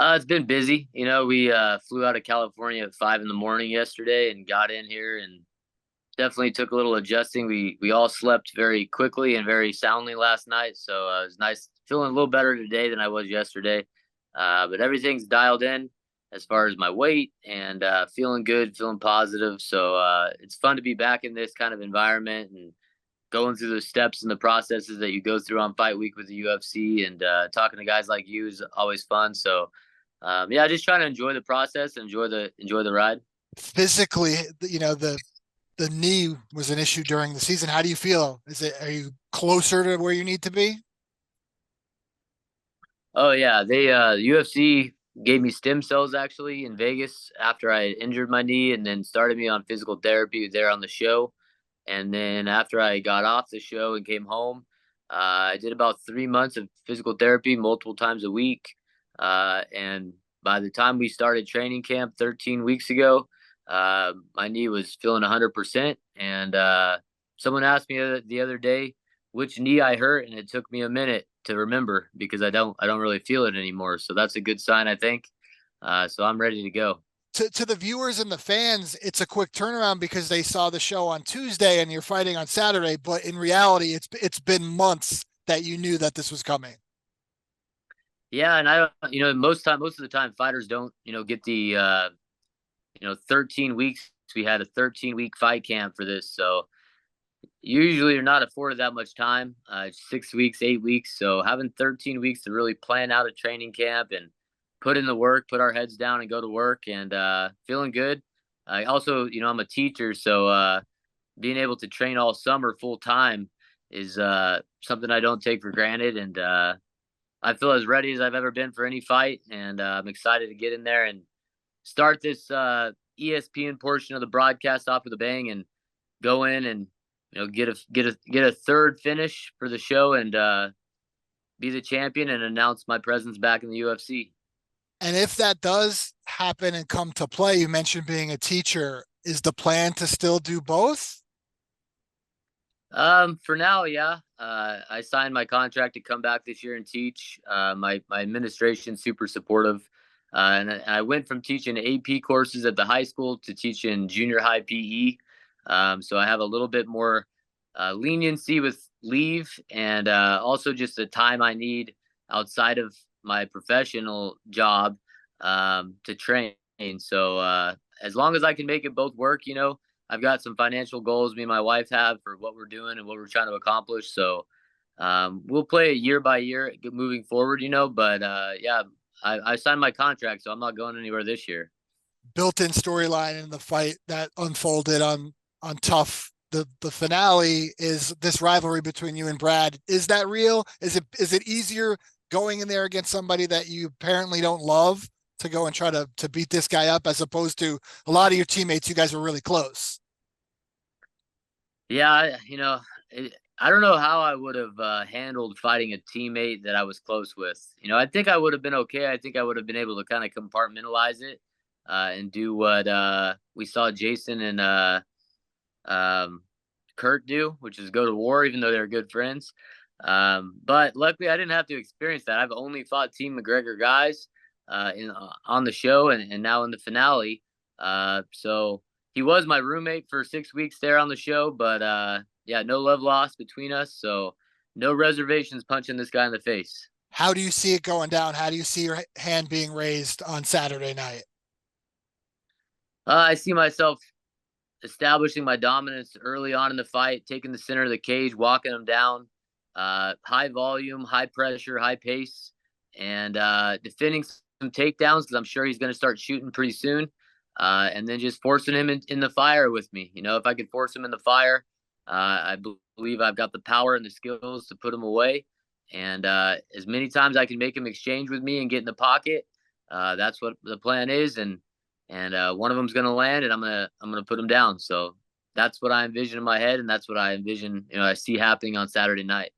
It's been busy. We flew out of California at 5 in the morning yesterday and got in here and definitely took a little adjusting. We all slept very quickly and very soundly last night, so it was nice feeling a little better today than I was yesterday. But everything's dialed in as far as my weight and feeling good, feeling positive. So it's fun to be back in this kind of environment and going through the steps and the processes that you go through on fight week with the UFC and talking to guys like you is always fun. So yeah, just trying to enjoy the process, enjoy the ride. Physically, the knee was an issue during the season. How do you feel? Are you closer to where you need to be? Oh yeah, they UFC gave me stem cells actually in Vegas after I injured my knee, and then started me on physical therapy there on the show. And then after I got off the show and came home, I did about 3 months of physical therapy multiple times a week. And by the time we started training camp 13 weeks ago, my knee was feeling 100%. And someone asked me the other day which knee I hurt, and it took me a minute to remember because I don't really feel it anymore. So that's a good sign, I think. So I'm ready to go. To the viewers and the fans, it's a quick turnaround because they saw the show on Tuesday and you're fighting on Saturday. But in reality, it's been months that you knew that this was coming. Yeah, and I don't, most of the time fighters don't, get the 13 weeks. We had a 13-week fight camp for this, so usually you're not afforded that much time. 6 weeks, 8 weeks. So having 13 weeks to really plan out a training camp and put in the work, put our heads down and go to work and feeling good. I also, I'm a teacher, so being able to train all summer full time is something I don't take for granted. And I feel as ready as I've ever been for any fight. And I'm excited to get in there and start this ESPN portion of the broadcast off with a bang and go in and get a third finish for the show and be the champion and announce my presence back in the UFC. And if that does happen and come to play, you mentioned being a teacher. Is the plan to still do both? For now, yeah. I signed my contract to come back this year and teach. My administration's super supportive, and I went from teaching AP courses at the high school to teaching junior high PE. So I have a little bit more leniency with leave and also just the time I need outside of my professional job to train. So as long as I can make it both work, I've got some financial goals me and my wife have for what we're doing and what we're trying to accomplish. So we'll play it year by year moving forward, but yeah, I signed my contract, so I'm not going anywhere this year. Built-in storyline in the fight that unfolded on TUF. The finale is this rivalry between you and Brad. Is that real? Is it easier going in there against somebody that you apparently don't love to go and try to beat this guy up as opposed to a lot of your teammates? You guys were really close. Yeah, I don't know how I would have handled fighting a teammate that I was close with. I think I would have been okay. I think I would have been able to kind of compartmentalize it and do what we saw Jason and um, Kurt do, which is go to war, even though they're good friends. But luckily, I didn't have to experience that. I've only fought Team McGregor guys on the show and now in the finale. So he was my roommate for 6 weeks there on the show, but yeah, no love lost between us. So no reservations punching this guy in the face. How do you see it going down? How do you see your hand being raised on Saturday night? I see myself establishing my dominance early on in the fight, taking the center of the cage, walking him down, high volume, high pressure, high pace, and defending some takedowns because I'm sure he's going to start shooting pretty soon. And then just forcing him in the fire with me. If I could force him in the fire, I believe I've got the power and the skills to put him away. And as many times I can make him exchange with me and get in the pocket, that's what the plan is. And one of them's going to land, and I'm gonna put him down. So that's what I envision in my head, and that's what I envision. I see happening on Saturday night.